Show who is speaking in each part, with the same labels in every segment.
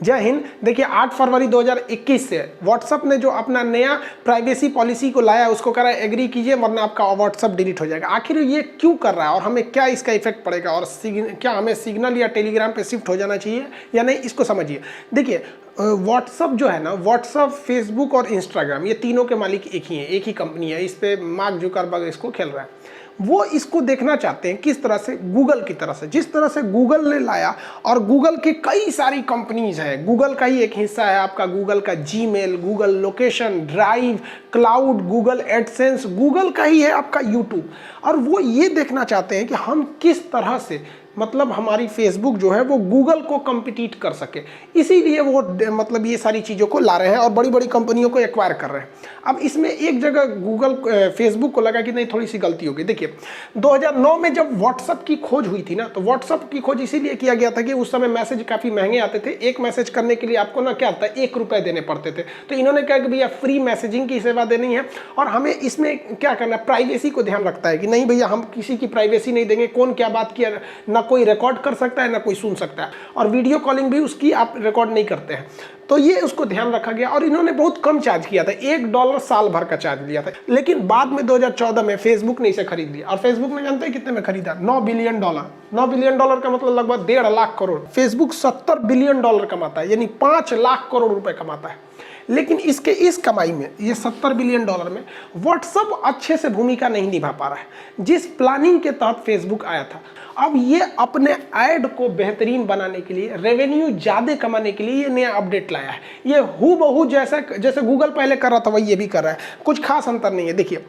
Speaker 1: जय हिंद। देखिए 8 फरवरी 2021 से व्हाट्सअप ने जो अपना नया प्राइवेसी पॉलिसी को लाया उसको कह रहा है एग्री कीजिए वरना आपका व्हाट्सअप डिलीट हो जाएगा। आखिर ये क्यों कर रहा है और हमें क्या इसका इफेक्ट पड़ेगा और क्या हमें सिग्नल या टेलीग्राम पे शिफ्ट हो जाना चाहिए या नहीं, इसको समझिए। देखिए व्हाट्सअप जो है ना, व्हाट्सअप, फेसबुक और इंस्टाग्राम ये तीनों के मालिक एक ही हैं, एक ही कंपनी है। इस पे मार्क जुकरबर्ग इसको खेल रहा है। वो इसको देखना चाहते हैं किस तरह से, गूगल की तरह से, जिस तरह से गूगल ने लाया। और गूगल की कई सारी कंपनीज हैं, गूगल का ही एक हिस्सा है आपका गूगल का Gmail, Google location, drive, cloud, Google AdSense, Google का ही है आपका यूट्यूब। और वो ये देखना चाहते हैं कि हम किस तरह से, मतलब हमारी फेसबुक जो है वो गूगल को कम्पिटिट कर सके, इसीलिए वो मतलब ये सारी चीज़ों को ला रहे हैं और बड़ी बड़ी कंपनियों को एक्वायर कर रहे हैं। अब इसमें एक जगह गूगल फेसबुक को लगा कि नहीं थोड़ी सी गलती होगी। देखिए 2009 में जब व्हाट्सअप की खोज हुई थी ना, तो व्हाट्सअप की खोज इसीलिए किया गया था कि उस समय मैसेज काफ़ी महंगे आते थे। एक मैसेज करने के लिए आपको ना क्या आता है, 1 रुपये देने पड़ते थे। तो इन्होंने कहा कि भैया फ्री मैसेजिंग की सेवा देनी है और हमें इसमें क्या करना है, प्राइवेसी को ध्यान रखता है कि नहीं भैया हम किसी की प्राइवेसी नहीं देंगे, कौन क्या बात किया ना कोई रिकॉर्ड कर सकता है ना कोई सुन सकता है, और वीडियो कॉलिंग भी उसकी आप रिकॉर्ड नहीं करते हैं। तो ये उसको ध्यान रखा गया और इन्होंने बहुत कम चार्ज किया था, $1 साल भर का चार्ज लिया था। लेकिन बाद में 2014 में फेसबुक ने इसे खरीद लिया और फेसबुक ने जानते हैं कितने में खरीदा, $9 बिलियन। $9 बिलियन का मतलब लगभग 1.5 लाख करोड़। फेसबुक $70 बिलियन कमाता है, यानी 5 लाख करोड़ रुपए कमाता है। लेकिन इसके इस कमाई में, ये $70 बिलियन में, व्हाट्सएप अच्छे से भूमिका नहीं निभा पा रहा है जिस प्लानिंग के तहत फेसबुक आया था। अब ये अपने ऐड को बेहतरीन बनाने के लिए, रेवेन्यू ज़्यादा कमाने के लिए ये नया अपडेट लाया है। ये हूबहू जैसे गूगल पहले कर रहा था वही ये भी कर रहा है, कुछ खास अंतर नहीं है। देखिए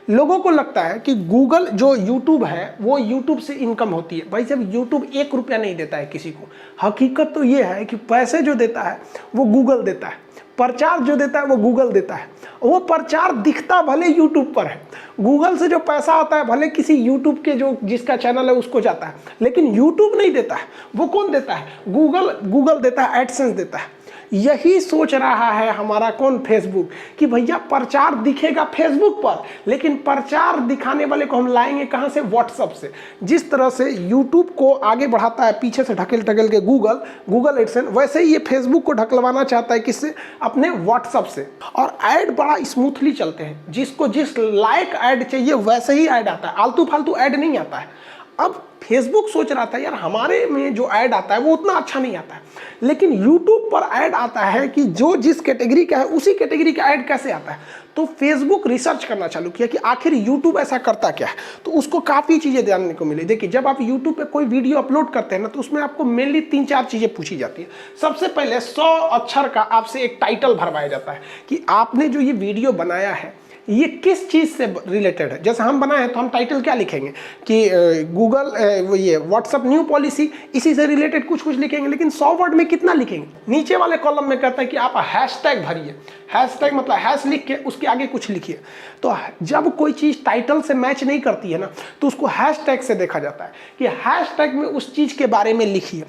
Speaker 1: लोगों को लगता है कि गूगल जो यूट्यूब है वो यूट्यूब से इनकम होती है। भाई जब यूट्यूब 1 रुपया नहीं देता है किसी को, हकीकत तो ये है कि पैसे जो देता है वो गूगल देता है, प्रचार जो देता है वो गूगल देता है। वो प्रचार दिखता भले यूट्यूब पर है, गूगल से जो पैसा आता है भले किसी यूट्यूब के जो जिसका चैनल है उसको जाता है, लेकिन यूट्यूब नहीं देता है। वो कौन देता है? गूगल देता है, एडसेंस देता है। यही सोच रहा है हमारा कौन, फेसबुक, कि भैया प्रचार दिखेगा फेसबुक पर, लेकिन प्रचार दिखाने वाले को हम लाएंगे कहां से? व्हाट्सएप से। जिस तरह से यूट्यूब को आगे बढ़ाता है पीछे से ढकेल के गूगल एडसेंस, वैसे ही ये फेसबुक को ढकलवाना चाहता है किससे? अपने व्हाट्सएप से। और ऐड बड़ा स्मूथली चलते हैं, जिसको जिस लायक ऐड चाहिए वैसे ही ऐड आता है, आलतू फालतू ऐड नहीं आता है। अब फेसबुक सोच रहा था यार हमारे में जो ऐड आता है वो उतना अच्छा नहीं आता है, लेकिन यूट्यूब पर ऐड आता है कि जो जिस कैटेगरी का है उसी कैटेगरी का ऐड कैसे आता है। तो फेसबुक रिसर्च करना चालू किया कि आखिर यूट्यूब ऐसा करता क्या है। तो उसको काफ़ी चीज़ें जानने को मिली। देखिए जब आप यूट्यूब पे कोई वीडियो अपलोड करते हैं ना, तो उसमें आपको मेनली 3-4 चीज़ें पूछी जाती है। सबसे पहले 100 अक्षर का आपसे एक टाइटल भरवाया जाता है कि आपने जो ये वीडियो बनाया है ये किस चीज़ से रिलेटेड है। जैसे हम बनाए हैं तो हम टाइटल क्या लिखेंगे कि ये व्हाट्सएप न्यू पॉलिसी, इसी से रिलेटेड कुछ लिखेंगे, लेकिन 100 वर्ड में कितना लिखेंगे? नीचे वाले कॉलम में कहता है कि आप हैशटैग भरिए। हैशटैग मतलब हैश लिख के उसके आगे कुछ लिखिए। तो जब कोई चीज़ टाइटल से मैच नहीं करती है ना, तो उसको हैशटैग से देखा जाता है कि हैशटैग में उस चीज़ के बारे में लिखिए।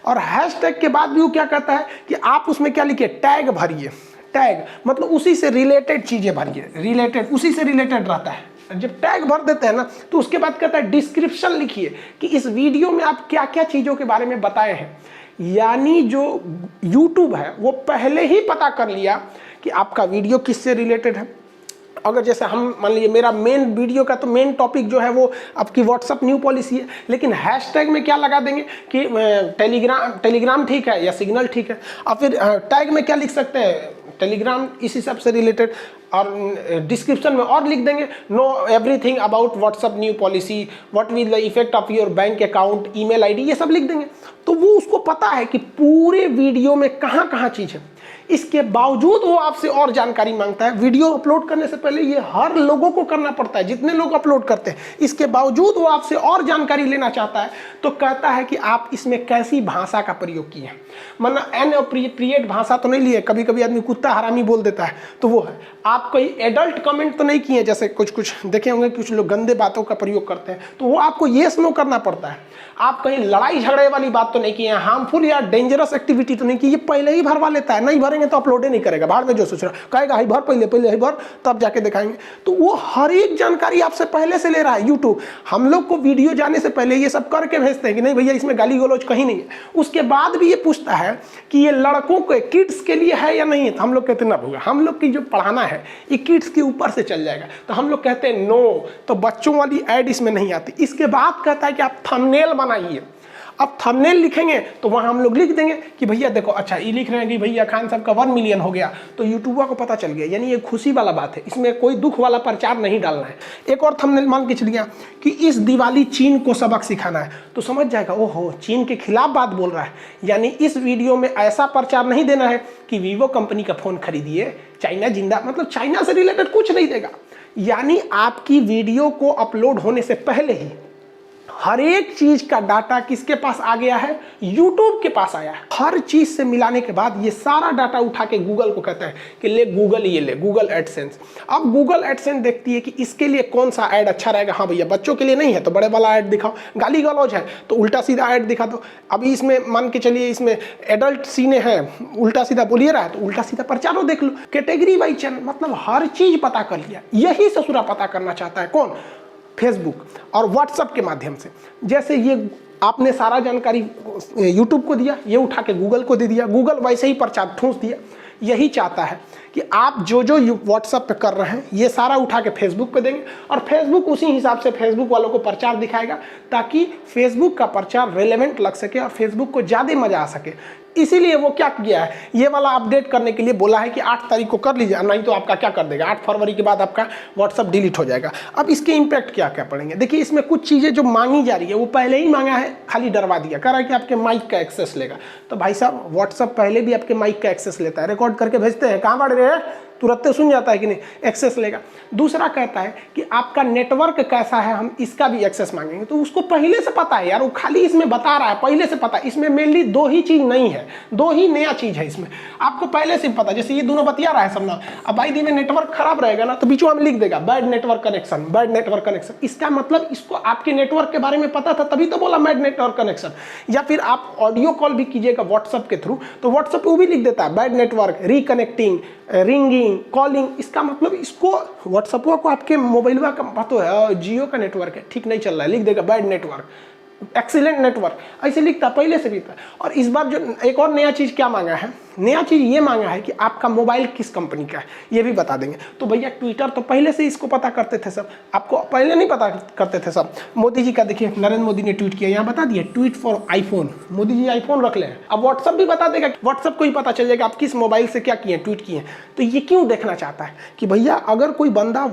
Speaker 1: और हैशटैग के बाद भी वो क्या कहता है कि आप उसमें क्या लिखिए? टैग भरिए। टैग मतलब उसी से रिलेटेड चीजें भरिए, रिलेटेड उसी से रिलेटेड रहता है। जब टैग भर देते हैं ना, तो उसके बाद कहता है डिस्क्रिप्शन लिखिए कि इस वीडियो में आप क्या क्या चीजों के बारे में बताए हैं। यानी जो YouTube है वो पहले ही पता कर लिया कि आपका वीडियो किससे रिलेटेड है। अगर जैसे हम मान लीजिए मेरा मेन वीडियो का तो मेन टॉपिक जो है वो आपकी व्हाट्सएप न्यू पॉलिसी है, लेकिन हैशटैग में क्या लगा देंगे कि टेलीग्राम ठीक है या सिग्नल ठीक है। और फिर टैग में क्या लिख सकते हैं? टेलीग्राम इसी सब से रिलेटेड। और डिस्क्रिप्शन में और लिख देंगे know everything about WhatsApp new policy, what will the effect of your bank account, email ID, ये सब लिख देंगे। तो वो उसको पता है कि पूरे वीडियो में कहाँ कहाँ चीज़ है। इसके बावजूद वो आपसे और जानकारी मांगता है। वीडियो अपलोड करने से पहले ये हर लोगों को करना पड़ता है, जितने लोग अपलोड करते हैं। इसके बावजूद वो आपसे और जानकारी लेना चाहता है, तो कहता है कि आप इसमें कैसी भाषा का प्रयोग किए, मतलब अनअप्रोप्रिएट भाषा तो नहीं लिए। कभी कभी आदमी कुत्ता हरामी बोल देता है, तो वो है। आप कोई एडल्ट कमेंट तो नहीं किए, जैसे कुछ देखे होंगे कुछ लोग गंदे बातों का प्रयोग करते हैं, तो वो आपको येस नो करना पड़ता है। आप कहीं लड़ाई झगड़े वाली बात तो नहीं किए, हार्मफुल या डेंजरस एक्टिविटी तो नहीं की, ये पहले ही भरवा लेता है। नहीं भरेंगे दिखाएंगे तो अपलोड ही नहीं करेगा, भाड़ में जो सोच रहा, कहेगा हाई भर पहले हाई भर तब जाके दिखाएंगे। तो वो हर एक जानकारी आपसे पहले से ले रहा है यूट्यूब। हम लोग को वीडियो जाने से पहले ये सब करके भेजते हैं कि नहीं भैया इसमें गाली गलौज कहीं नहीं है, उसके बाद भी ये पूछता है कि ये लड़कों के किड्स के लिए है या नहीं है, तो हम लोग कहते हैं ना भैया हम लोग की जो पढ़ाना है ये किड्स के ऊपर से चल जाएगा, तो हम लोग कहते हैं नो, तो बच्चों वाली ऐड इसमें नहीं आती। इसके बाद कहता है कि आप थंबनेल बनाइए। अब थंबनेल लिखेंगे तो वहाँ हम लोग लिख देंगे कि भैया देखो, अच्छा ये लिख रहे हैं कि भैया खान साहब का 1 मिलियन हो गया, तो यूट्यूबर को पता चल गया, यानी ये खुशी वाला बात है, इसमें कोई दुख वाला प्रचार नहीं डालना है। एक और थंबनेल मान के चलिए कि इस दिवाली चीन को सबक सिखाना है, तो समझ जाएगा ओहो चीन के खिलाफ बात बोल रहा है, यानी इस वीडियो में ऐसा प्रचार नहीं देना है कि वीवो कंपनी का फ़ोन खरीदिए, चाइना जिंदा, मतलब चाइना से रिलेटेड कुछ नहीं देगा। यानी आपकी वीडियो को अपलोड होने से पहले ही हर एक चीज का डाटा किसके पास आ गया है, यूट्यूब के पास आया है। हर चीज से मिलाने के बाद ये सारा डाटा उठा के गूगल को कहता है कि ले गूगल, ये ले गूगल एडसेंस। अब गूगल एडसेंस देखती है कि इसके लिए कौन सा ऐड अच्छा रहेगा। हाँ भैया बच्चों के लिए नहीं है तो बड़े वाला ऐड दिखाओ, गाली गलौज है तो उल्टा सीधा ऐड दिखा दो। अभी इसमें मान के चलिए इसमें एडल्ट सीने हैं, उल्टा सीधा बोलिए रहा है तो उल्टा सीधा प्रचारो देख लो, कैटेगरी वाइज चैनल, मतलब हर चीज पता कर लिया। यही ससुरा पता करना चाहता है कौन, फेसबुक और व्हाट्सएप के माध्यम से। जैसे ये आपने सारा जानकारी यूट्यूब को दिया, ये उठा के गूगल को दे दिया, गूगल वैसे ही प्रचार ठूंस दिया। यही चाहता है कि आप जो जो व्हाट्सएप पे कर रहे हैं ये सारा उठा के फेसबुक पे देंगे और फेसबुक उसी हिसाब से फेसबुक वालों को प्रचार दिखाएगा, ताकि फेसबुक का प्रचार रेलेवेंट लग सके और फेसबुक को ज़्यादा मजा आ सके। इसीलिए वो क्या किया है, ये वाला अपडेट करने के लिए बोला है कि 8 तारीख को कर लीजिए, नहीं तो आपका क्या कर देगा, 8 फरवरी के बाद आपका व्हाट्सअप डिलीट हो जाएगा। अब इसके इम्पैक्ट क्या क्या पड़ेंगे, देखिए इसमें कुछ चीज़ें जो मांगी जा रही है वो पहले ही मांगा है, खाली डरवा दिया, कह रहा है कि आपके माइक का एक्सेस लेगा। तो भाई साहब व्हाट्सअप पहले भी आपके माइक का एक्सेस लेता है, रिकॉर्ड करके भेजते हैं, कहाँ बढ़ रहे हैं, तुरंत सुन जाता है कि नहीं, एक्सेस लेगा। दूसरा कहता है कि आपका नेटवर्क कैसा है, हम इसका भी एक्सेस मांगेंगे। तो उसको पहले से पता है यार, वो खाली इसमें बता रहा है पहले से पता है। इसमें मेनली 2 ही चीज़ नहीं है, 2 ही नया चीज़ है इसमें, आपको पहले से पता। जैसे ये दोनों बतिया रहा है सब ना, अब भाई दी में नेटवर्क खराब रहेगा ना तो बीचों में लिख देगा bad network connection, bad network connection. इसका मतलब इसको आपके नेटवर्क के बारे में पता था तभी तो बोला बैड नेटवर्क कनेक्शन। या फिर आप ऑडियो कॉल भी कीजिएगा व्हाट्सअप के थ्रू तो व्हाट्सअप पे वो भी लिख देता है bad network, reconnecting, ringing, calling. इसका मतलब इसको व्हाट्सअप को आपके मोबाइल का पता है जियो का नेटवर्क है, ठीक नहीं चल रहा है, लिख देगा बैड नेटवर्क, एक्सीलेंट नेटवर्क, ऐसे लिखता पहले से भी था। और इस बार जो एक और नया चीज़ क्या मांगा है, नया चीज़ ये मांगा है कि आपका मोबाइल किस कंपनी का है ये भी बता देंगे। तो भैया ट्विटर तो पहले से इसको पता करते थे सब, आपको पहले नहीं पता करते थे सब। मोदी जी का देखिए, नरेंद्र मोदी ने ट्वीट किया, यहाँ बता दिया tweet for iPhone, Modi ji iPhone रख लें। अब व्हाट्सअप भी बता देगा, व्हाट्सअप को ही पता चल जाएगा आप किस मोबाइल से क्या किए, ट्वीट किए। तो ये क्यों देखना चाहता है कि भैया अगर कोई बंदा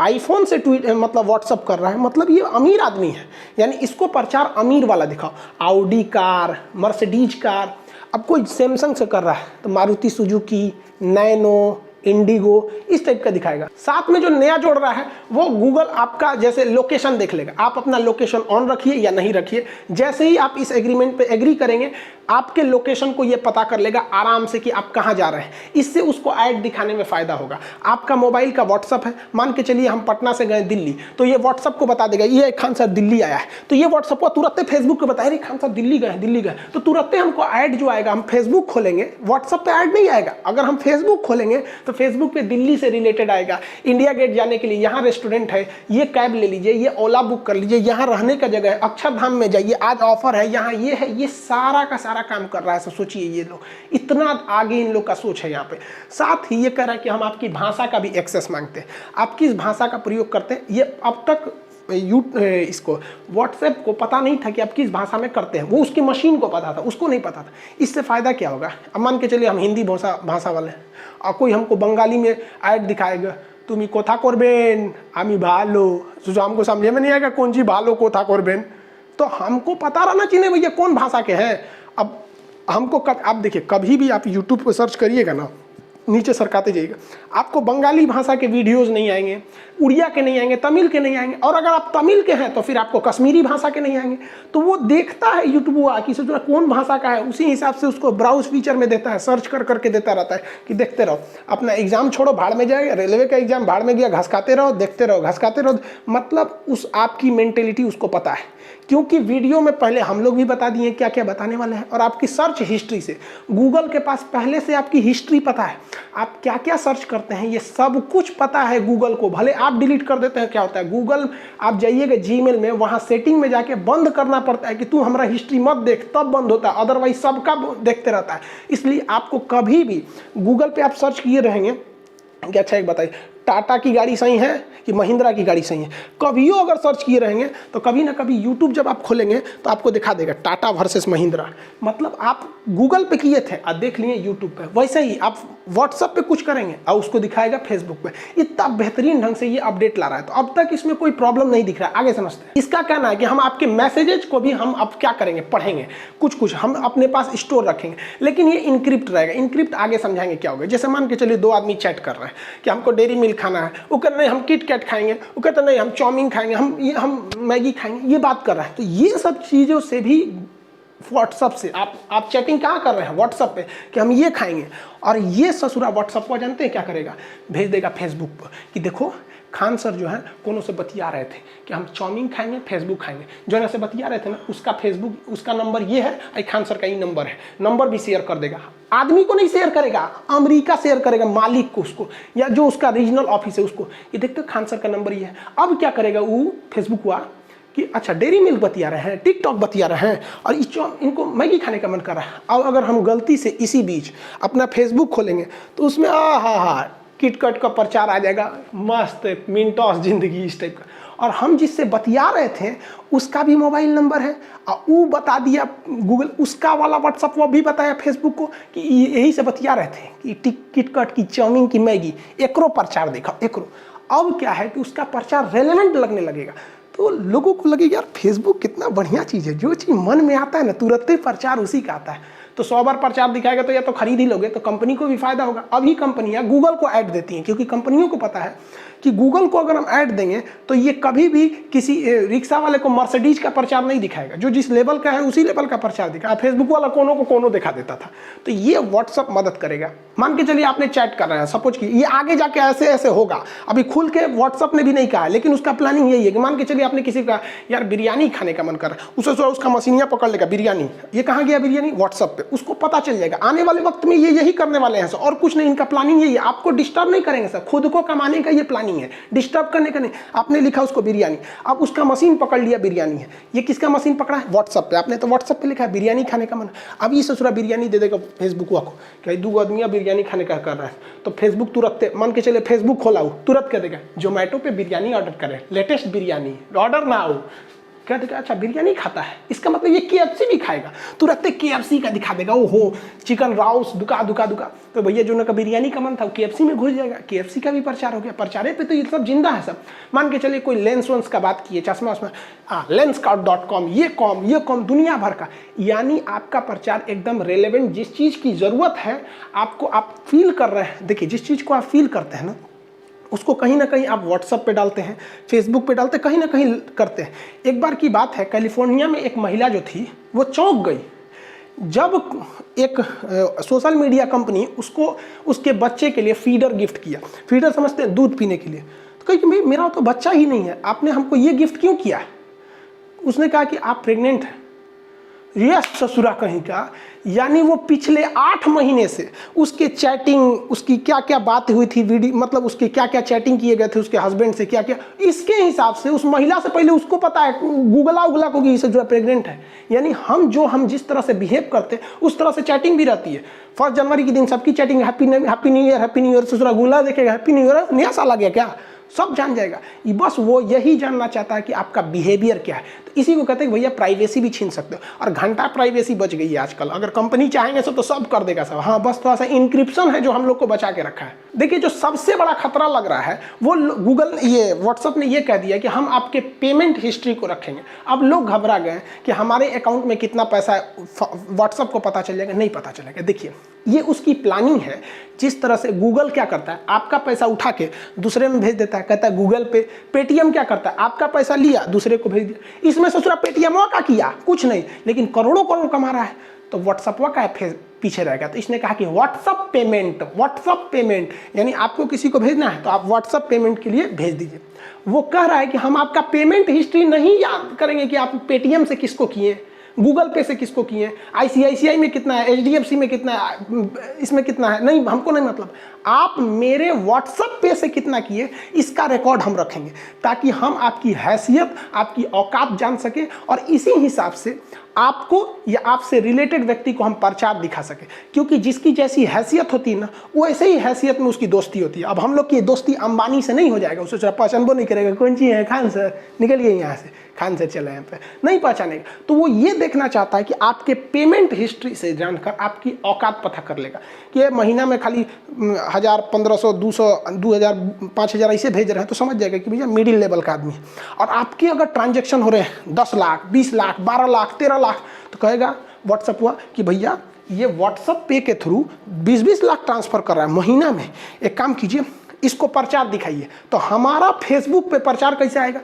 Speaker 1: आईफोन से ट्वीट मतलब व्हाट्सअप कर रहा है मतलब ये अमीर आदमी है, यानी इसको प्रचार अमीर वाला दिखाओ। ऑडी कार, मर्सिडीज कार, अब कोई सैमसंग से कर रहा है तो मारुति सुजुकी, नैनो, इंडिगो, इस टाइप का दिखाएगा। साथ में जो नया जोड़ रहा है वो गूगल आपका जैसे लोकेशन देख लेगा, आप अपना लोकेशन ऑन रखिए या नहीं रखिए। जैसे ही आप इस एग्रीमेंट पे एग्री करेंगे आपके लोकेशन को ये पता कर लेगा आराम से कि आप कहाँ जा रहे हैं। इससे उसको ऐड दिखाने में फ़ायदा होगा। आपका मोबाइल का व्हाट्सअप है, मान के चलिए हम पटना से गए दिल्ली, तो ये व्हाट्सअप को बता देगा ये खान साहब दिल्ली आया है, तो ये व्हाट्सअप को तुरंत फेसबुक को बताए रे खान साहब दिल्ली गए, तो तुरंत हमको ऐड जो आएगा, हम फेसबुक खोलेंगे व्हाट्सअप पे ऐड नहीं आएगा। अगर हम फेसबुक खोलेंगे तो फेसबुक पे दिल्ली से रिलेटेड आएगा, इंडिया गेट जाने के लिए यहाँ रेस्टोरेंट है, ये कैब ले लीजिए, ये ओला बुक कर लीजिए, यहाँ रहने का जगह है, अक्षरधाम में जाइए, आज ऑफर है, यहाँ ये है, ये सारा का सारा काम कर रहा है। तो सोचिए ये लोग इतना आगे इन लोग का सोच है यहाँ पे। साथ ही ये कह रहा है कि हम आपकी भाषा का भी एक्सेस मांगते हैं, आप किस भाषा का प्रयोग करते हैं। ये अब तक इसको व्हाट्सएप को पता नहीं था कि आप किस भाषा में करते हैं, वो उसकी मशीन को पता था, उसको नहीं पता था। इससे फ़ायदा क्या होगा, अब मान के चलिए हम हिंदी भाषा वाले हैं और कोई हमको बंगाली में ऐड दिखाएगा, तुम कोथा करबेन आमी भालो, तो हमको समझे में नहीं आएगा कौन सी भालो कोथा करबेन, तो हमको पता रहना चाहिए भैया कौन भाषा के हैं। अब हमको आप देखिए कभी भी आप यूट्यूब पर सर्च करिएगा ना, नीचे सरकाते जाइएगा, आपको बंगाली भाषा के वीडियोस नहीं आएंगे, उड़िया के नहीं आएंगे, तमिल के नहीं आएंगे, और अगर आप तमिल के हैं तो फिर आपको कश्मीरी भाषा के नहीं आएंगे। तो वो देखता है यूट्यूब कि सोचना कौन भाषा का है, उसी हिसाब से उसको ब्राउज फीचर में देता है, सर्च कर करके देता रहता है कि देखते रहो। अपना एग्जाम छोड़ो भाड़ में जाएगा, रेलवे का एग्जाम भाड़ में गया, घसकाते रहो, देखते रहो, घसकाते रहो। मतलब उस आपकी मेंटेलिटी उसको पता है क्योंकि वीडियो में पहले हम लोग भी बता दिए क्या क्या बताने वाले हैं, और आपकी सर्च हिस्ट्री से गूगल के पास पहले से आपकी हिस्ट्री पता है, आप क्या क्या सर्च करते हैं ये सब कुछ पता है गूगल को। भले आप डिलीट कर देते हैं, क्या होता है गूगल, आप जाइएगा जीमेल में, वहाँ सेटिंग में जाके बंद करना पड़ता है कि तू हमारा हिस्ट्री मत देख, तब बंद होता है, अदरवाइज सबका देखते रहता है। इसलिए आपको कभी भी गूगल पे आप सर्च किए रहेंगे कि अच्छा एक बताइए टाटा की गाड़ी सही है कि महिंद्रा की गाड़ी सही है, कभी अगर सर्च किए रहेंगे तो कभी ना कभी यूट्यूब जब आप खोलेंगे तो आपको दिखा देगा टाटा वर्सेस महिंद्रा, मतलब आप गूगल पे किए थे और देख लिए यूट्यूब पे। वैसे ही आप व्हाट्सएप पे कुछ करेंगे और उसको दिखाएगा फेसबुक पे। इतना बेहतरीन ढंग से ये अपडेट ला रहा है, तो अब तक इसमें कोई प्रॉब्लम नहीं दिख रहा है। आगे समझते हैं। इसका कहना है कि हम आपके मैसेजेस को भी हम अब क्या करेंगे, पढ़ेंगे, कुछ हम अपने पास स्टोर रखेंगे, लेकिन ये इनक्रिप्ट रहेगा। इनक्रिप्ट आगे समझाएंगे क्या होगा। जैसे मान के चलिए दो आदमी चैट कर रहे हैं कि हमको डेयरी मिल्क खाना है, वो कहते नहीं हम किट कैट खाएंगे, वो कहते नहीं हम चाउमीन खाएंगे, हम मैगी खाएंगे, ये बात कर रहा है। तो ये सब चीज़ों से भी व्हाट्सअप से आप चैटिंग कहाँ कर रहे हैं, व्हाट्सअप पे, कि हम ये खाएंगे, और ये ससुरा व्हाट्सअप को जानते हैं क्या करेगा, भेज देगा फेसबुक पर कि देखो खान सर जो है कोनो से बतिया रहे थे कि हम चाउमीन खाएंगे, फेसबुक खाएंगे, जो से बतिया रहे थे ना उसका फेसबुक, उसका नंबर ये है, आई खान सर का ये नंबर है, नंबर भी शेयर कर देगा। आदमी को नहीं शेयर करेगा, अमेरिका शेयर करेगा, मालिक को, उसको, या जो उसका रीजनल ऑफिस है उसको, ये देखते खान सर का नंबर ये है। अब क्या करेगा वो फेसबुक हुआ कि अच्छा डेयरी मिल्क बतिया रहे हैं, टिकटॉक बतिया रहे हैं, और इनको मैगी खाने का मन कर रहा है। अब अगर हम गलती से इसी बीच अपना फेसबुक खोलेंगे तो उसमें हा किटकट का प्रचार आ जाएगा, मस्त मिनटॉस जिंदगी इस टाइप का, और हम जिससे बतिया रहे थे उसका भी मोबाइल नंबर है, और वो बता दिया गूगल, उसका वाला व्हाट्सअप वो भी बताया फेसबुक को कि यही से बतिया रहे थे कि किटकट की चाउमीन की मैगी, एकरो प्रचार देखा एकरो। अब क्या है कि उसका प्रचार रेलेवेंट लगने लगेगा, तो लोगों को लगेगा यार फेसबुक कितना बढ़िया चीज़ है, जो चीज़ मन में आता है ना तुरंत ही प्रचार उसी का आता है। तो 100 बार प्रचार दिखाएगा तो या तो खरीद ही लोगे, तो कंपनी को भी फायदा होगा। अभी कंपनियां गूगल को ऐड देती हैं, क्योंकि कंपनियों को पता है कि गूगल को अगर हम ऐड देंगे तो ये कभी भी किसी रिक्शा वाले को मर्सिडीज का प्रचार नहीं दिखाएगा, जो जिस लेवल का है उसी लेवल का प्रचार दिखाएगा। फेसबुक वाला कोनो को कोनो दिखा देता था, तो ये व्हाट्सअप मदद करेगा। मान के चलिए आपने चैट कर रहे हैं, सपोज कि ये आगे जाके ऐसे ऐसे होगा, अभी खुल के व्हाट्सअप ने भी नहीं कहा, लेकिन उसका प्लानिंग यही है कि मान के चलिए आपने किसी का यार बिरयानी खाने का मन कर रहा है, उसे उसका मशीनिया पकड़ लेगा बिरयानी, ये कहाँ गया बिरयानी, व्हाट्सअप पे, उसको पता चल जाएगा। आने वाले वक्त में ये यही करने वाले हैं सर, और कुछ नहीं, इनका प्लानिंग यही है, आपको डिस्टर्ब नहीं करेंगे सर, खुद को कमाने का ये प्लानिंग है, डिस्टर्ब करने का नहीं। आपने लिखा उसको बिरयानी, अब उसका मशीन पकड़ लिया बिरयानी है, ये किसका मशीन पकड़ा है, व्हाट्सएप पे, आपने तो व्हाट्सएप पे लिखा है बिरयानी खाने का मन, अब ये ससुरा बिरयानी दे देगा फेसबुक को कि 2 आदमी बिरयानी खाने का कर रहा है, तो फेसबुक तुरंत, मान के चले फेसबुक खोला हो, तुरंत कह देगा जोमेटो पे बिरयानी ऑर्डर करें, लेटेस्ट बिरयानी ऑर्डर ना हो, क्या देगा, अच्छा बिरयानी खाता है, इसका मतलब ये KFC भी खाएगा, तुरंत KFC का दिखा देगा, ओहो चिकन राउस दुका, तो भैया जो का बिरयानी का मन था वो KFC में घुस जाएगा, KFC का भी प्रचार हो गया। प्रचारे पे तो ये सब जिंदा है सब। मान के चलिए कोई लेंस वेंस का बात किए, चश्मा उसमें lenscout.com, ये कॉम दुनिया भर का, यानी आपका प्रचार एकदम रेलेवेंट, जिस चीज़ की ज़रूरत है आपको, आप फील कर रहे हैं। देखिए जिस चीज़ को आप फील करते हैं ना उसको कहीं ना कहीं आप व्हाट्सएप पे डालते हैं, फेसबुक पे डालते हैं, कहीं ना कहीं करते हैं। एक बार की बात है, कैलिफोर्निया में एक महिला जो थी वो चौंक गई जब एक सोशल मीडिया कंपनी उसको उसके बच्चे के लिए फीडर गिफ्ट किया। फीडर समझते हैं दूध पीने के लिए, तो कही कि भाई मेरा तो बच्चा ही नहीं है, आपने हमको ये गिफ्ट क्यों किया। उसने कहा कि आप प्रेग्नेंट हैं। यस ससुरा कहीं का, यानी वो पिछले 8 महीने से उसके चैटिंग, उसकी क्या क्या बात हुई थी, वीडियो मतलब उसके क्या क्या चैटिंग किए गए थे उसके हस्बैंड से, क्या क्या, इसके हिसाब से उस महिला से पहले उसको पता है, गूगला को कि इसे जो है प्रेग्नेंट है। यानी हम जिस तरह से बिहेव करते हैं उस तरह से चैटिंग भी रहती है। 1 जनवरी के दिन सबकी चैटिंग हैप्पी न्यू ईयर, ससुरा गुला देखेगा हैप्पी न्यू ईयर, नया साल आ गया क्या, सब जान जाएगा। बस वो यही जानना चाहता है कि आपका बिहेवियर क्या है। तो इसी को कहते हैं भैया प्राइवेसी भी छीन सकते हो, और घंटा प्राइवेसी बच गई है आजकल। अगर कंपनी चाहेंगे तो सब कर देगा सब। हाँ बस थोड़ा सा इंक्रिप्शन है जो हम लोग को बचा के रखा है। देखिए जो सबसे बड़ा खतरा लग रहा है वो गूगल, ये व्हाट्सएप ने ये कह दिया कि हम आपके पेमेंट हिस्ट्री को रखेंगे। अब लोग घबरा गए कि हमारे अकाउंट में कितना पैसा है व्हाट्सएप को पता चल जाएगा, नहीं पता चलेगा। देखिए ये उसकी प्लानिंग है। जिस तरह से गूगल क्या करता है, आपका पैसा उठा के दूसरे में भेज देता है, कहता है गूगल पे। पेटीएम क्या करता है, आपका पैसा लिया दूसरे को भेज दिया। इसमें ससुरा पेटीएम का किया कुछ नहीं, लेकिन करोड़ों करोड़ कमा रहा है। तो व्हाट्सएप का है पीछे रह गया। तो इसने कहा कि व्हाट्सअप पेमेंट यानी आपको किसी को भेजना है तो आप व्हाट्सअप पेमेंट के लिए भेज दीजिए। वो कह रहा है कि हम आपका पेमेंट हिस्ट्री नहीं याद करेंगे कि आप पेटीएम से किसको किए, गूगल पे से किसको किए, आईसीआईसीआई में कितना है, एचडीएफसी में कितना है, इसमें कितना है, नहीं हमको नहीं मतलब, आप मेरे व्हाट्सएप पे से कितना किए इसका रिकॉर्ड हम रखेंगे ताकि हम आपकी हैसियत, आपकी औकात जान सके और इसी हिसाब से आपको या आपसे रिलेटेड व्यक्ति को हम प्रचार दिखा सके। क्योंकि जिसकी जैसी हैसियत होती है ना वैसे ही हैसियत में उसकी दोस्ती होती है। अब हम लोग की दोस्ती अंबानी से नहीं हो जाएगा, उसे पहचानबो नहीं करेगा, कौन सी है खान सर, निकलिए यहाँ से, खान से चले यहाँ पे, नहीं पहचानेगा। तो वो ये देखना चाहता है कि आपके पेमेंट हिस्ट्री से जानकर आपकी औकात पता कर लेगा कि ये महीना में खाली 1000, 1500, 200, 2000, 5000 ऐसे भेज रहे हैं तो समझ जाएगा कि भैया मिडिल लेवल का आदमी है। और आपके अगर ट्रांजेक्शन हो रहे हैं 10 लाख, 20 लाख, 12 लाख, 13 लाख, तो कहेगा व्हाट्सअप हुआ कि भैया ये व्हाट्सअप पे के थ्रू 20-20 लाख ट्रांसफ़र कर रहा है महीना में, एक काम कीजिए इसको प्रचार दिखाइए। तो हमारा फेसबुक पे प्रचार कैसे आएगा,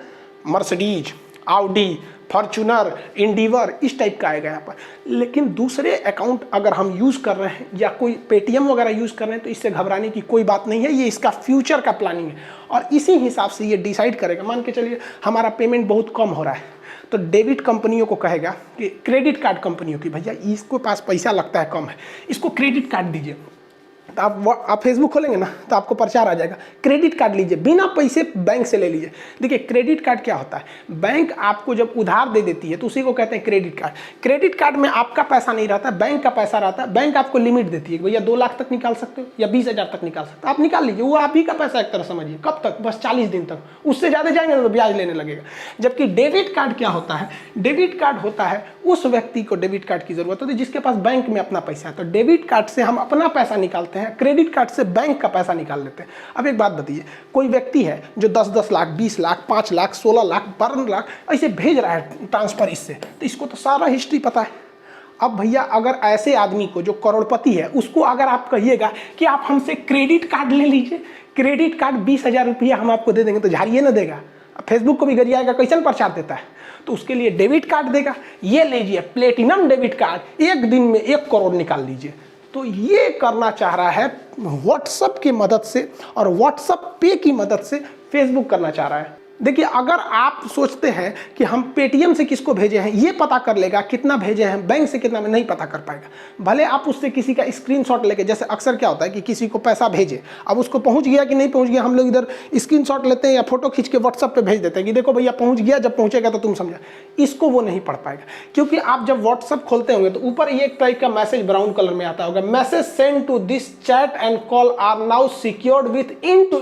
Speaker 1: मर्सिडीज, ऑडी, फॉर्च्यूनर, इंडिवर, इस टाइप का आएगा यहाँ पर। लेकिन दूसरे अकाउंट अगर हम यूज़ कर रहे हैं या कोई पेटीएम वगैरह यूज़ कर रहे हैं तो इससे घबराने की कोई बात नहीं है, ये इसका फ्यूचर का प्लानिंग है और इसी हिसाब से ये डिसाइड करेगा। मान के चलिए हमारा पेमेंट बहुत कम हो रहा है तो डेबिट कंपनियों को कहेगा कि क्रेडिट कार्ड कंपनियों की, भैया इसको पास पैसा लगता है कम है, इसको क्रेडिट कार्ड दीजिए। तो आप फेसबुक खोलेंगे ना तो आपको प्रचार आ जाएगा, क्रेडिट कार्ड लीजिए, बिना पैसे बैंक से ले लीजिए। देखिए क्रेडिट कार्ड क्या होता है, बैंक आपको जब उधार दे देती है तो उसी को कहते हैं क्रेडिट कार्ड। क्रेडिट कार्ड में आपका पैसा नहीं रहता, बैंक का पैसा रहता है। बैंक आपको लिमिट देती है कि भैया 2 लाख तक निकाल सकते हो या 20,000 तक निकाल सकते हो, आप निकाल लीजिए, वो आप ही का पैसा एक तरह समझिए। कब तक, बस 40 दिन तक, उससे ज़्यादा जाएंगे तो ब्याज लेने लगेगा। जबकि डेबिट कार्ड क्या होता है, डेबिट कार्ड होता है उस व्यक्ति को डेबिट कार्ड की जरूरत होती है जिसके पास बैंक में अपना पैसा है। तो डेबिट कार्ड से हम अपना पैसा निकालते हैं, क्रेडिट कार्ड से बैंक का पैसा निकाल लेते हैं। अब एक बात बताइए, कोई व्यक्ति है जो 10-10 लाख, 20 लाख, 5 लाख, 16 लाख, 12 लाख ऐसे भेज रहा है ट्रांसफर इससे, तो इसको तो सारा हिस्ट्री पता है। अब भैया अगर ऐसे आदमी को जो करोड़पति है उसको अगर आप कहिएगा कि आप हमसे क्रेडिट कार्ड ले लीजिए, क्रेडिट कार्ड 20,000 रुपया हम आपको दे देंगे, तो झाड़िए ना देगा। फेसबुक को भी गरियाएगा, कैसन प्रचार देता है, तो उसके लिए डेबिट कार्ड देगा, ये लीजिए प्लेटिनम डेबिट कार्ड, 1 दिन में 1 करोड़ निकाल लीजिए। तो ये करना चाह रहा है व्हाट्सएप की मदद से और व्हाट्सएप पे की मदद से फेसबुक करना चाह रहा है। देखिए अगर आप सोचते हैं कि हम पेटीएम से किसको भेजे हैं ये पता कर लेगा, कितना भेजे हैं, बैंक से कितना में नहीं पता कर पाएगा। भले आप उससे किसी का स्क्रीनशॉट लेके, जैसे अक्सर क्या होता है कि किसी को पैसा भेजे, अब उसको पहुंच गया कि नहीं पहुंच गया, हम लोग इधर स्क्रीनशॉट लेते हैं या फोटो खींच के व्हाट्सएप पे भेज देते हैं कि देखो भैया पहुंच गया, जब पहुंचेगा तो तुम समझा। इसको वो नहीं पढ़ पाएगा क्योंकि आप जब व्हाट्सएप खोलते होंगे तो ऊपर ये एक टाइप का मैसेज ब्राउन कलर में आता होगा, message send to this chat and call are now secured with end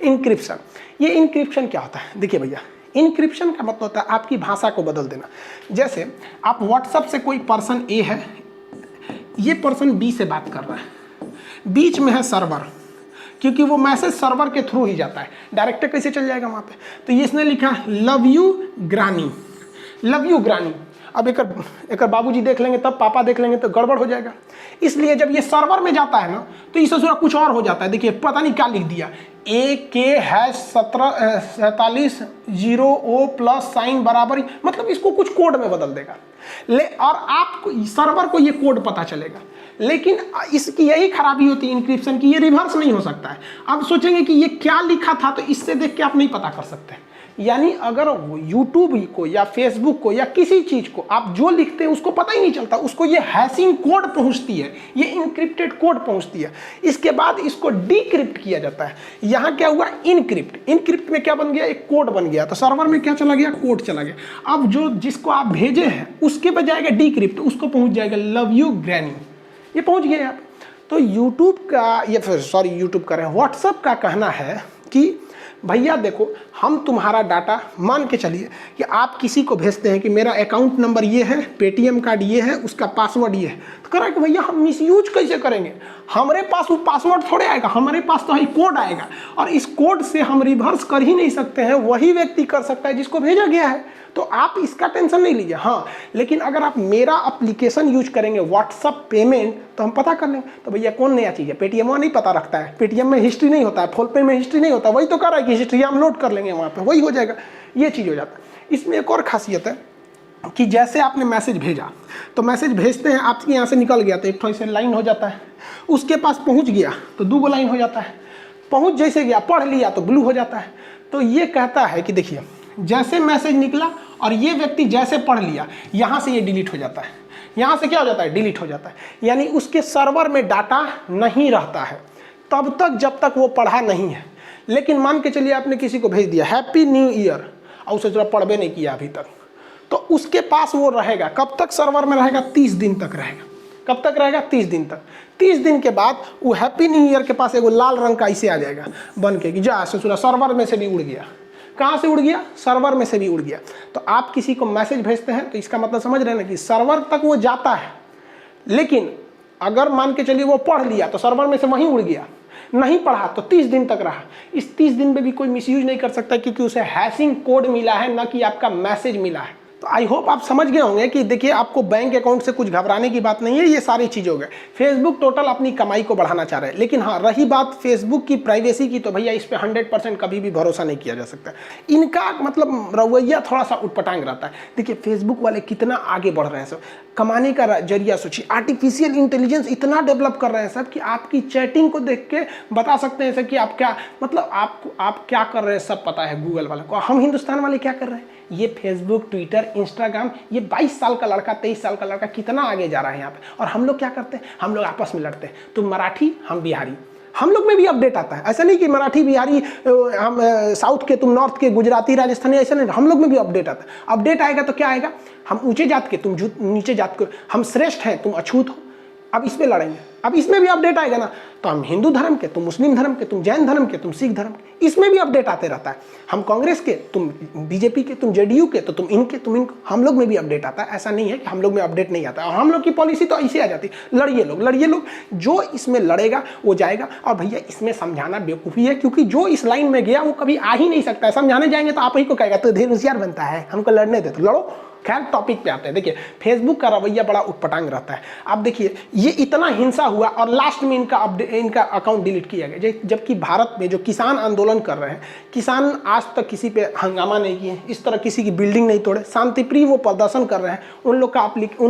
Speaker 1: encryption. ये इंक्रिप्शन क्या होता है, देखिए भैया इंक्रिप्शन का मतलब होता है आपकी भाषा को बदल देना। जैसे आप व्हाट्सएप से कोई पर्सन ए है, ये पर्सन बी से बात कर रहा है, बीच में है सर्वर, क्योंकि वो मैसेज सर्वर के थ्रू ही जाता है, डायरेक्ट कैसे चल जाएगा वहाँ पे। तो ये इसने लिखा love you granny, love you granny. अब एक बाबूजी देख लेंगे तब पापा देख लेंगे तो गड़बड़ हो जाएगा। इसलिए जब ये सर्वर में जाता है ना तो इससे थोड़ा कुछ और हो जाता है। देखिए पता नहीं क्या लिख दिया, AK#47 प्लस साइन बराबर, मतलब इसको कुछ कोड में बदल देगा और आपको सर्वर को ये कोड पता चलेगा। लेकिन इसकी यही खराबी होती है इंक्रिप्शन की, ये रिवर्स नहीं हो सकता है। आप सोचेंगे कि ये क्या लिखा था तो इससे देख के आप नहीं पता कर सकते। यानी अगर यूट्यूब को या फेसबुक को या किसी चीज़ को आप जो लिखते हैं उसको पता ही नहीं चलता, उसको ये हैशिंग कोड पहुंचती है, ये इनक्रिप्टेड कोड पहुंचती है। इसके बाद इसको डिक्रिप्ट किया जाता है। यहाँ क्या हुआ, इनक्रिप्ट। इनक्रिप्ट में क्या बन गया, एक कोड बन गया, तो सर्वर में क्या चला गया, कोड चला गया। अब जो जिसको आप भेजे हैं उसके पे जाएगा डिक्रिप्ट, उसको पहुँच जाएगा लव यू ग्रैनी, ये पहुँच गया आप। तो यूट्यूब का ये यूट्यूब का व्हाट्सएप का कहना है कि भैया देखो हम तुम्हारा डाटा, मान के चलिए कि आप किसी को भेजते हैं कि मेरा अकाउंट नंबर ये है, पेटीएम कार्ड ये है, उसका पासवर्ड ये है, तो कह रहा है कि भैया हम मिसयूज कैसे करेंगे, हमारे पास वो पासवर्ड थोड़े आएगा, हमारे पास तो है कोड आएगा और इस कोड से हम रिवर्स कर ही नहीं सकते हैं, वही व्यक्ति कर सकता है जिसको भेजा गया है। तो आप इसका टेंशन नहीं लीजिए। हाँ लेकिन अगर आप मेरा एप्लीकेशन यूज करेंगे व्हाट्सएप पेमेंट तो हम पता कर लेंगे। तो भैया कौन नया चीज़ है, पेटीएम नहीं पता रखता है, पेटीएम में हिस्ट्री नहीं होता है, फोनपे में हिस्ट्री नहीं होता, वही तो कर रहा है कि हिस्ट्री हम लोड कर लेंगे वहाँ पे, वही हो जाएगा, ये चीज़ हो जाता है। इसमें एक और खासियत है, कि जैसे आपने मैसेज भेजा, तो मैसेज भेजते हैं आपके यहाँ से निकल गया तो एक ऐसे लाइन हो जाता है, उसके पास पहुँच गया तो 2 लाइन हो जाता है, पहुँच जैसे गया पढ़ लिया तो ब्लू हो जाता है। तो ये कहता है कि देखिए जैसे मैसेज निकला और ये व्यक्ति जैसे पढ़ लिया, यहाँ से ये डिलीट हो जाता है, यहाँ से क्या हो जाता है, डिलीट हो जाता है। यानी उसके सर्वर में डाटा नहीं रहता है तब तक जब तक वो पढ़ा नहीं है। लेकिन मान के चलिए आपने किसी को भेज दिया हैप्पी न्यू ईयर और उसे जरा पढ़ भी नहीं किया अभी तक, तो उसके पास वो रहेगा, कब तक सर्वर में रहेगा, 30 दिन तक रहेगा। कब तक रहेगा, 30 दिन तक। 30 दिन के बाद वो हैप्पी न्यू ईयर के पास एगो लाल रंग का ऐसे आ जाएगा बन के कि जा ससुरा सर्वर में से भी उड़ गया। कहाँ से उड़ गया, सर्वर में से भी उड़ गया। तो आप किसी को मैसेज भेजते हैं तो इसका मतलब समझ रहे हैं ना कि सर्वर तक वो जाता है, लेकिन अगर मान के चलिए वो पढ़ लिया तो सर्वर में से वहीं उड़ गया, नहीं पढ़ा तो 30 दिन तक रहा। इस 30 दिन में भी कोई मिसयूज नहीं कर सकता क्योंकि उसे हैशिंग कोड मिला है, ना कि आपका मैसेज मिला है। तो आई होप आप समझ गए होंगे कि देखिए आपको बैंक अकाउंट से कुछ घबराने की बात नहीं है, ये सारी चीज़ हो गए। फेसबुक टोटल अपनी कमाई को बढ़ाना चाह रहे हैं, लेकिन हाँ रही बात फेसबुक की प्राइवेसी की, तो भैया इस पे 100% कभी भी भरोसा नहीं किया जा सकता। इनका मतलब रवैया थोड़ा सा उटपटांग रहता है। देखिए फेसबुक वाले कितना आगे बढ़ रहे हैं सब, कमाने का जरिया सोचिए, आर्टिफिशियल इंटेलिजेंस इतना डेवलप कर रहे हैं सब कि आपकी चैटिंग को देख के बता सकते हैं सब कि आप क्या मतलब आप क्या कर रहे हैं सब पता है गूगल वाले को। हम हिंदुस्तान वाले क्या कर रहे हैं, ये फेसबुक, ट्विटर, इंस्टाग्राम, ये 22 साल का लड़का, 23 साल का लड़का कितना आगे जा रहा है यहाँ पे। और हम लोग क्या करते हैं, हम लोग आपस में लड़ते हैं, तुम मराठी हम बिहारी। हम लोग में भी अपडेट आता है, ऐसा नहीं कि मराठी बिहारी हम साउथ के तुम नॉर्थ के गुजराती राजस्थानी, ऐसा नहीं, हम लोग में भी अपडेट आता है। अपडेट आएगा तो क्या आएगा, हम ऊंचे जात के तुम नीचे जात के, हम श्रेष्ठ हैं तुम अछूत हो। अब इसमें लड़ेंगे, अब इसमें भी अपडेट आएगा ना, तो हम हिंदू धर्म के तुम मुस्लिम धर्म के, तुम जैन धर्म के तुम सिख धर्म के, इसमें भी अपडेट आते रहता है। हम कांग्रेस के तुम बीजेपी के, तुम जेडीयू के तो तुम इनके तुम इनको, हम लोग में भी अपडेट आता है। ऐसा नहीं है कि हम लोग में अपडेट नहीं आता है। और हम लोग की पॉलिसी तो ऐसे आ जाती है, लड़िए लोग, जो इसमें लड़ेगा वो जाएगा। और भैया इसमें समझाना बेवकूफ़ी है, क्योंकि जो इस लाइन में गया वो कभी आ ही नहीं सकता है। समझाने जाएंगे तो आप ही को कहेगा तो ढेर होशियार बनता है, हमको लड़ने दे तो लड़ो। खैर टॉपिक पे आते हैं। देखिए फेसबुक का रवैया बड़ा उटपटांग रहता है। अब देखिए ये इतना हिंसा हुआ और लास्ट में इनका अकाउंट डिलीट किया गया, जबकि भारत में जो किसान आंदोलन कर रहे हैं, किसान आज तक किसी पे हंगामा नहीं किए, इस तरह किसी की बिल्डिंग नहीं तोड़े, शांतिप्रिय वो प्रदर्शन कर रहे हैं, उन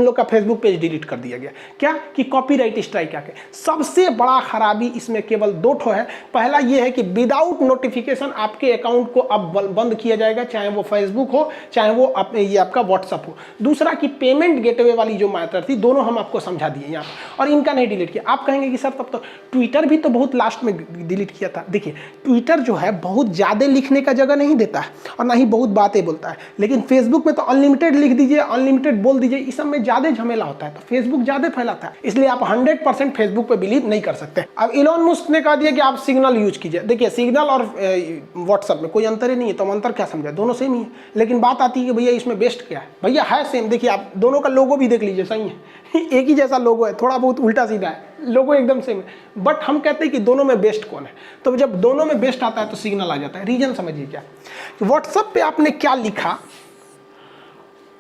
Speaker 1: लोग का फेसबुक पेज डिलीट कर दिया गया। क्या कि कॉपीराइट स्ट्राइक आके। सबसे बड़ा खराबी इसमें केवल 2 ठो है। पहला ये है कि विदाउट नोटिफिकेशन आपके अकाउंट को अब बंद किया जाएगा, चाहे वो फेसबुक हो चाहे वो ये आपका व्हाट्सअप हो। दूसरा कि पेमेंट गेटवे वाली जो मैटर थी, दोनों हम आपको समझा दिए यहाँ, और इनका नहीं डिलीट किया। आप कहेंगे कि सर तब तो ट्विटर भी तो बहुत लास्ट में डिलीट किया था। देखिए ट्विटर जो है बहुत ज़्यादा लिखने का जगह नहीं देता है और ना ही बहुत बातें बोलता है, लेकिन फेसबुक में तो अनलिमिटेड लिख दीजिए, अनलिमिटेड बोल दीजिए, इस सब में ज़्यादा झमेला होता है, तो फेसबुक ज़्यादा फैलाता है। इसलिए आप 100% फेसबुक पर बिलीव नहीं कर सकते। अब इलॉन मस्क ने कहा दिया कि आप सिग्नल यूज कीजिए। देखिए सिग्नल और व्हाट्सअप में कोई अंतर ही नहीं है, तो अंतर क्या समझा, दोनों सेम ही है। लेकिन बात आती है कि भैया इसमें बेस्ट क्या है, भैया है सेम। देखिए आप दोनों का लोगो भी देख लीजिए, सही है एक ही जैसा लोगो है, थोड़ा बहुत उल्टा सीधा है, लोगो एकदम सेम है, बट हम कहते हैं कि दोनों में बेस्ट कौन है। तो जब दोनों में बेस्ट आता है तो सिग्नल आ जाता है। रीजन समझिए क्या, व्हाट्सएप पे आपने क्या लिखा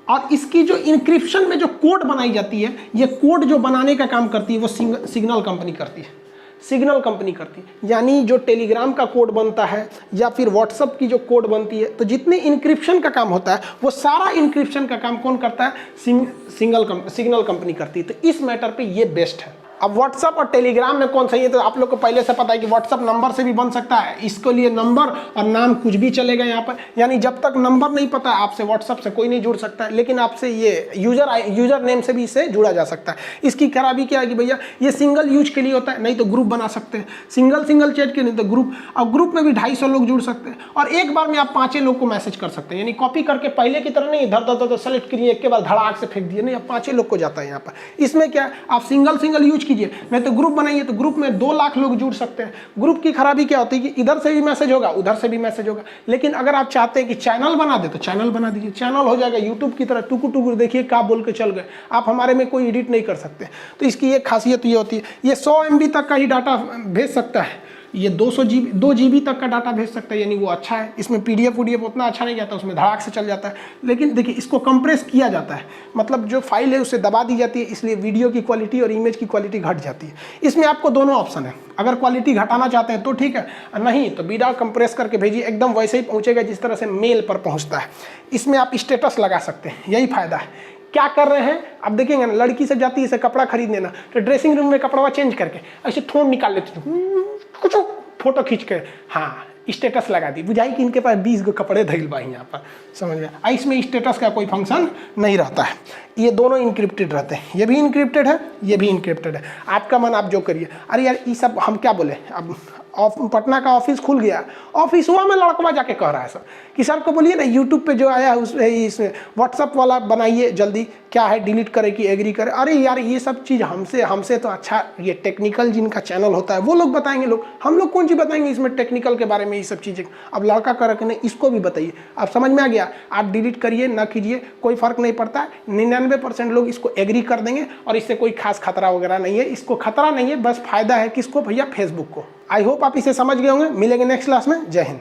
Speaker 1: और इसकी जो इंक्रिप्शन में जो कोड बनाई जाती है, ये कोड जो बनाने का काम करती है वो सिग्नल कंपनी करती है। सिग्नल कंपनी करती है, यानी जो टेलीग्राम का कोड बनता है या फिर व्हाट्सएप की जो कोड बनती है, तो जितने इंक्रिप्शन का काम होता है वो सारा इंक्रिप्शन का काम कौन करता है, सिग्नल कंपनी करती है। तो इस मैटर पे ये बेस्ट है। अब व्हाट्सएप और टेलीग्राम में कौन सही है, तो आप लोग को पहले से पता है कि व्हाट्सएप नंबर से भी बन सकता है, इसके लिए नंबर और नाम कुछ भी चलेगा यहाँ पर। यानी जब तक नंबर नहीं पता है आपसे, व्हाट्सएप से कोई नहीं जुड़ सकता है, लेकिन आपसे ये यूजर नेम से भी इससे जुड़ा जा सकता है। इसकी खराबी क्या है कि भैया ये सिंगल यूज के लिए होता है, नहीं तो ग्रुप बना सकते हैं, सिंगल चैट के नहीं तो ग्रुप। अब ग्रुप में भी 250 लोग जुड़ सकते हैं और एक बार में आप 5 लोग को मैसेज कर सकते हैं। यानी कॉपी करके पहले की तरह नहीं धर सेलेक्ट करिए एक के बाद धड़ाक से फेंक दिए, नहीं, अब 5 लोग को जाता है यहाँ पर। इसमें क्या आप सिंगल यूज कीजिए, नहीं तो ग्रुप बनाइए, तो ग्रुप में 2 लाख लोग जुड़ सकते हैं। ग्रुप की खराबी क्या होती है कि इधर से भी मैसेज होगा, उधर से भी मैसेज होगा। लेकिन अगर आप चाहते हैं कि चैनल बना दे तो चैनल बना दीजिए, चैनल हो जाएगा यूट्यूब की तरह, टुकुर देखिए क्या बोल के चल गए, आप हमारे में कोई एडिट नहीं कर सकते। तो इसकी एक खासियत ये होती है, ये 100 MB तक का ही डाटा भेज सकता है, ये 2 GB तक का डाटा भेज सकता है, यानी वो अच्छा है। इसमें PDF उतना अच्छा नहीं जाता, उसमें धड़ाक से चल जाता है। लेकिन देखिए इसको कंप्रेस किया जाता है, मतलब जो फाइल है उसे दबा दी जाती है, इसलिए वीडियो की क्वालिटी और इमेज की क्वालिटी घट जाती है। इसमें आपको दोनों ऑप्शन है, अगर क्वालिटी घटाना चाहते हैं तो ठीक है, नहीं तो बिना कंप्रेस करके भेजिए, एकदम वैसे ही पहुँचेगा जिस तरह से मेल पर पहुँचता है। इसमें आप स्टेटस लगा सकते हैं, यही फ़ायदा है। क्या कर रहे हैं आप देखेंगे ना, लड़की से जाती है इसे कपड़ा खरीदने ना, तो ड्रेसिंग रूम में कपड़ा चेंज करके ऐसे थोड़ा निकाल लेती हूँ, कुछ फोटो खींच के, हाँ स्टेटस लगा दी, बुझाई कि इनके पास 20 गो कपड़े धैल बा यहाँ पर, समझ में। इसमें स्टेटस का कोई फंक्शन नहीं रहता है। ये दोनों इनक्रिप्टेड रहते हैं, ये भी इनक्रिप्टेड है, ये भी इनक्रिप्टेड है। आपका मन आप जो करिए। अरे यार ये सब हम क्या बोले, अब पटना का ऑफिस खुल गया, ऑफिस हुआ में लड़कवा जाके कह रहा है सर कि सर को बोलिए ना यूट्यूब पे जो आया है उसमें इस व्हाट्सअप वाला बनाइए जल्दी, क्या है डिलीट करे कि एग्री करे। अरे यार ये सब चीज़ हमसे तो अच्छा ये टेक्निकल जिनका चैनल होता है वो लोग बताएंगे, हम लोग कौन चीज़ बताएंगे इसमें टेक्निकल के बारे में, ये सब चीज़ें। अब लड़का कर रखे नहीं, इसको भी बताइए। आप समझ में आ गया, आप डिलीट करिए ना कीजिए कोई फ़र्क नहीं पड़ता। 99% लोग इसको एग्री कर देंगे और इससे कोई खास खतरा वगैरह नहीं है। इसको खतरा नहीं है, बस फायदा है किसको भैया, फेसबुक को। आई होप आप इसे समझ गए होंगे। मिलेंगे नेक्स्ट क्लास में। जय हिंद।